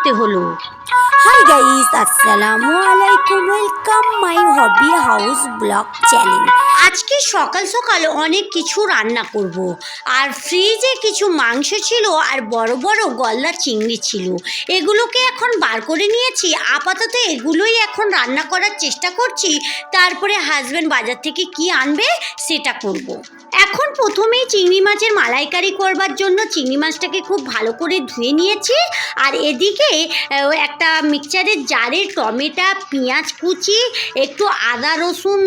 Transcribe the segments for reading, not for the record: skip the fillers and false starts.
করতে হলো। Hi guys, আসসালামু আলাইকুম, welcome my hobby house blog channel. আজকে সকাল সকাল অনেক কিছু রান্না করব। আর ফ্রিজে কিছু মাংস ছিল আর বড় বড় গলদা চিংড়ি ছিল, এগুলোকে এখন বার করে নিয়েছি। আপাতত এগুলোই এখন রান্না করার চেষ্টা করছি, তারপরে হাজব্যান্ড বাজার থেকে কি আনবে সেটা করব। এখন প্রথমেই চিংড়ি মাছের মালাইকারি করবার জন্য চিংড়ি মাছটাকে খুব ভালো করে ধুয়ে নিয়েছি। আর এদিকে একটা মিক্সচারের জারে টমেটো, পেঁয়াজ কুচি, একটু আদা রসুন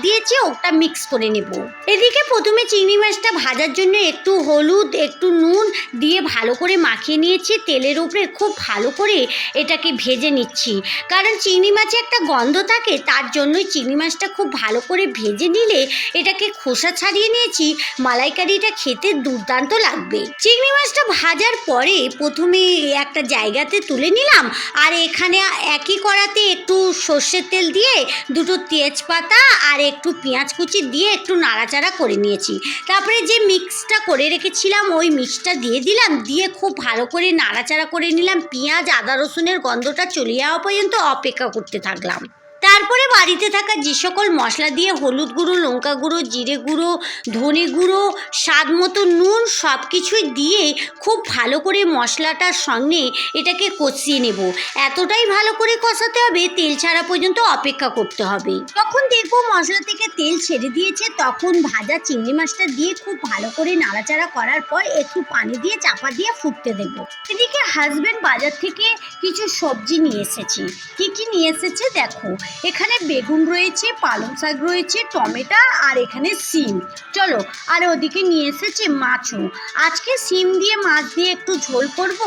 দিয়েছি, ওটা মিক্স করে নেব। এদিকে প্রথমে চিংড়ি মাছটা ভাজার জন্য একটু হলুদ, একটু নুন দিয়ে ভালো করে মাখিয়ে নিয়েছি। তেলের উপরে খুব ভালো করে এটাকে ভেজে নিচ্ছি, কারণ চিংড়ি মাছে একটা গন্ধ থাকে, তার জন্যই চিংড়ি মাছটা খুব ভালো করে ভেজে নিলে এটাকে খোসা ছাড়িয়ে নিয়েছি। মালাইকারিটা খেতে দুর্দান্ত লাগবে। চিংড়ি মাছটা ভাজার পরে প্রথমে একটা জায়গাতে তুলে নিলাম, আর এখানে একই কড়াতে একটু সর্ষের তেল দিয়ে দুটো তেজপাতা আর একটু পেঁয়াজ কুচি দিয়ে একটু নাড়াচাড়া করে নিয়েছি। তারপরে যে মিক্সটা করে রেখেছিলাম ওই মিক্সটা দিয়ে দিলাম, দিয়ে খুব ভালো করে নাড়াচাড়া করে নিলাম। পেঁয়াজ আদা রসুনের গন্ধটা চলে যাওয়া পর্যন্ত অপেক্ষা করতে থাকলাম। তারপরে বাড়িতে থাকা যে সকল মশলা দিয়ে হলুদ গুঁড়ো, লঙ্কা গুঁড়ো, জিরে গুঁড়ো, ধনে গুঁড়ো, স্বাদ মতো নুন সব কিছুই দিয়ে খুব ভালো করে মশলাটার সঙ্গে এটাকে কষিয়ে নেব। এতটাই ভালো করে কষাতে হবে, তেল ছাড়া পর্যন্ত অপেক্ষা করতে হবে। তখন দেখবো মশলা থেকে তেল ছেড়ে দিয়েছে, তখন ভাজা চিংড়ি মাছটা দিয়ে খুব ভালো করে নাড়াচাড়া করার পর একটু পানি দিয়ে চাপা দিয়ে ফুটতে দেব। এদিকে হাজব্যান্ড বাজার থেকে কিছু সবজি নিয়ে এসেছি। কি কি নিয়ে এসেছে দেখো, এখানে বেগুন রয়েছে, পালং শাক রয়েছে, টমেটো আর এখানে সিম। চলো, আর ওদিকে নিয়ে এসেছে মাছও। আজকে সিম দিয়ে মাছ দিয়ে একটু ঝোল করব,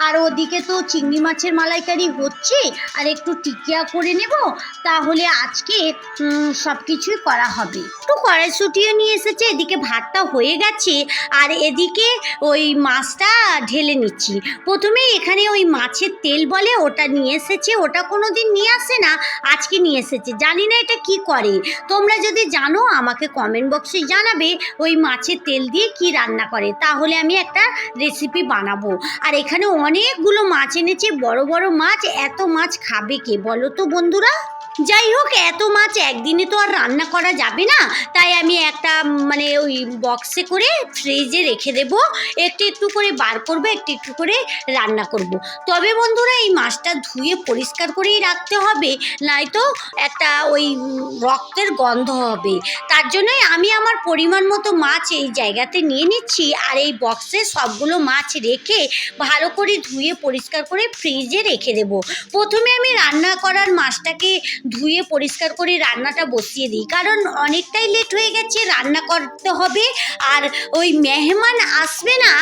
আর ওদিকে তো চিংড়ি মাছের মালাইকারি হচ্ছে, আর একটু টিকিয়া করে নেব। তাহলে আজকে সব কিছুই করা হবে। একটু কড়াইশুঁটিও নিয়ে এসেছে, এদিকে ভাতটা হয়ে গেছে, আর এদিকে ওই মাছটা ঢেলে নিচ্ছি। প্রথমে এখানে ওই মাছের তেল বলে ওটা নিয়ে এসেছে, ওটা কোনো দিন নিয়ে আসে না, আজকে নিয়ে এসেছে। জানি না এটা কি করে, তোমরা যদি জানো আমাকে কমেন্ট বক্সে জানাবে ওই মাছের তেল দিয়ে কি রান্না করে, তাহলে আমি একটা রেসিপি বানাবো। আর এখানে অনেকগুলো মাছ এনেছে, বড় বড় মাছ। এত মাছ খাবে কে বলো তো বন্ধুরা? যাই হোক, এত মাছ একদিনে তো আর রান্না করা যাবে না, তাই আমি একটা ওই বক্সে করে ফ্রিজে রেখে দেব। একটু একটু করে বার করবো, একটু একটু করে রান্না করব। তবে বন্ধুরা, এই মাছটা ধুয়ে পরিষ্কার করেই রাখতে হবে, নয়তো একটা ওই রক্তের গন্ধ হবে। তার জন্যই আমি আমার পরিমাণ মতো মাছ এই জায়গাতে নিয়ে নিচ্ছি, আর এই বক্সে সবগুলো মাছ রেখে ভালো করে ধুয়ে পরিষ্কার করে ফ্রিজে রেখে দেব। প্রথমে আমি রান্না করার মাছটাকে ধুয়ে পরিষ্কার করে রান্নাটা বসিয়ে দিই, কারণ অনেকটাই লেট হয়ে গেছে, রান্না করতে হবে। আর ওই মেহমান আসবে না,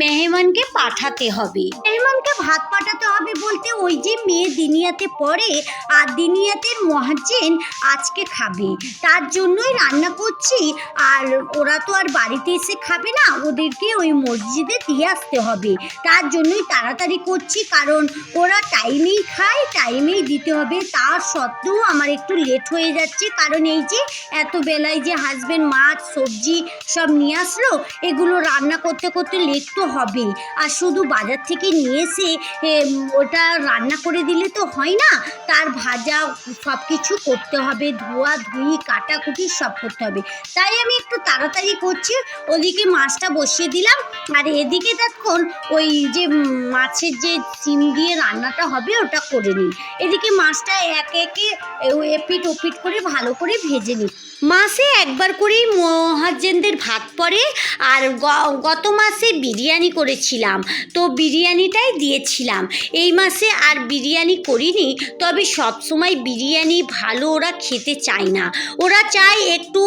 মেহমানকে পাঠাতে হবে। মেহমানকে ভাত পাঠাতে হবে বলতে, ওই যে মেয়ে দিনিয়াতে পড়ে, আর দিনিয়াতের মহাজ্জিন আজকে খাবে, তার জন্যই রান্না করছি। আর ওরা তো আর বাড়িতে এসে খাবে না, ওদেরকে ওই মসজিদে দিয়ে আসতে হবে, তার জন্যই তাড়াতাড়ি করছি, কারণ ওরা টাইমেই খায়, টাইমেই দিতে হবে। তার সত্ত্বেও আমার একটু লেট হয়ে যাচ্ছে, কারণ এই যে এত বেলায় যে হাজব্যান্ড মাছ সবজি সব নিয়ে আসলো, এগুলো রান্না করতে করতে লেট তো হবেই। আর শুধু বাজার থেকে নিয়ে এসে ওটা রান্না করে দিলে তো হয় না, তার ভাজা সব কিছু করতে হবে, ধোয়া ধুই কাটাকুটি সব করতে হবে, তাই আমি একটু তাড়াতাড়ি করছি। ওদিকে মাছটা বসিয়ে দিলাম, আর এদিকে তখন ওই যে মাছের যে সিম দিয়ে রান্নাটা হবে ওটা করে নিই। এদিকে মাছটা একে একে এপিট ওপিট করে ভালো করে ভেজে নিই। মাসে একবার করেই মহাজ্জেনদের ভাত পড়ে, আর গত মাসে বিরিয়ানি করেছিলাম, তো বিরিয়ানিটাই দিয়েছিলাম। এই মাসে আর বিরিয়ানি করিনি, তবে সব সময় বিরিয়ানি ভালো ওরা খেতে চায় না, ওরা চায় একটু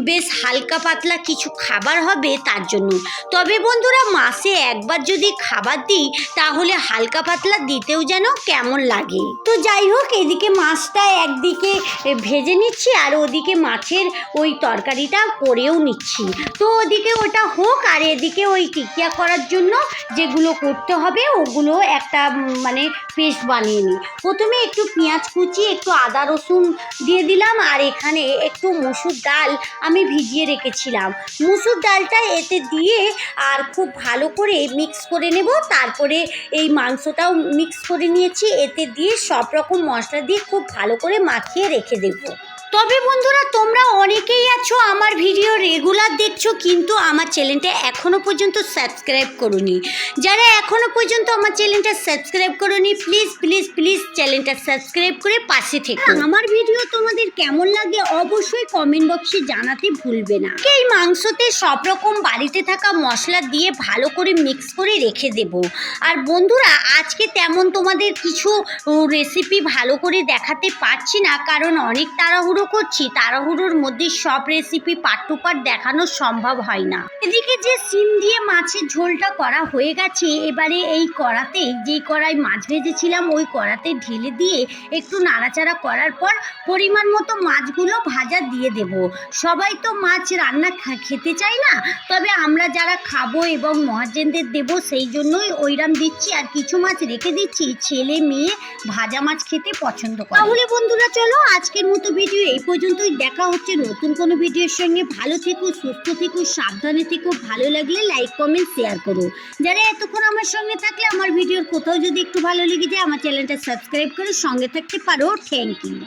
বেশ হালকা পাতলা কিছু খাবার হবে, তার জন্য। তবে বন্ধুরা, মাসে একবার যদি খাবার দিই তাহলে হালকা পাতলা দিতেও যেন কেমন লাগে। তো যাই হোক, এদিকে মাছটা একদিকে ভেজে নিচ্ছি, আর ওদিকে মাছের মাছের ওই তরকারিটা করেও নিচ্ছি। তো ওদিকে ওটা হোক, আর এদিকে ওই টিকিয়া করার জন্য যেগুলো করতে হবে ওগুলো একটা মানে পেস্ট বানিয়ে নিই। প্রথমে একটু পেঁয়াজ কুচি, একটু আদা রসুন দিয়ে দিলাম, আর এখানে একটু মসুর ডাল আমি ভিজিয়ে রেখেছিলাম। মসুর ডালটা এতে দিয়ে আর খুব ভালো করে মিক্স করে নেব। তারপরে এই মাংসটাও মিক্স করে নিয়েছি, এতে দিয়ে সব রকম মশলা দিয়ে খুব ভালো করে মাখিয়ে রেখে দেবো। তবে বন্ধুরা, তোমরা অনেকেই আছো আমার ভিডিও রেগুলার দেখছো, কিন্তু আমার চ্যানেলটা এখনও পর্যন্ত সাবস্ক্রাইব করোনি। যারা এখনও পর্যন্ত আমার চ্যানেলটা সাবস্ক্রাইব করোনি, প্লিজ প্লিজ প্লিজ চ্যানেলটা সাবস্ক্রাইব করে পাশে থেকো। আমার ভিডিও তোমাদের কেমন লাগে অবশ্যই কমেন্ট বক্সে জানাতে ভুলবে না। এই মাংসতে সব রকম বাড়িতে থাকা মশলা দিয়ে ভালো করে মিক্স করে রেখে দেব। আর বন্ধুরা, আজকে তেমন তোমাদের কিছু রেসিপি ভালো করে দেখাতে পারছি না, কারণ অনেক তাড়াহুড়ো করছি। তাড়াহুড়োর মধ্যে সব রেসিপি পার্ট টু পার্ট দেখানো সম্ভব হয় না। এদিকে যে সিম দিয়ে মাছের ঝোলটা করা হয়ে গেছে, এবারে এই কড়াতে, যেই কড়াই মাছ ভেজেছিলাম ওই কড়াতে ঢেলে দিয়ে একটু নাড়াচাড়া করার পর পরিমাণ মতো মাছগুলো ভাজা দিয়ে দেব। সবাই তো মাছ রান্না খেতে চায় না, তবে আমরা যারা খাবো এবং মহাজনদের দেব সেই জন্যই ওইরাম দিচ্ছি। আর কিছু মাছ রেখে দিচ্ছি, ছেলে মেয়ে ভাজা মাছ খেতে পছন্দ করে। তাহলে বন্ধুরা চলো, আজকের মতো ভিডিও এই পর্যন্তই। দেখা হচ্ছে নতুন কোনো ভিডিওর সঙ্গে। ভালো থেকো, সুস্থ থেকো, সাবধানে থেকো। ভালো লাগলে লাইক কমেন্ট শেয়ার করো। যারা এতক্ষণ আমার সঙ্গে থাকলে, আমার ভিডিওর কোথাও যদি একটু ভালো লেগে যায়, আমার চ্যানেলটা সাবস্ক্রাইব করে সঙ্গে থাকতে পারো। Thank you.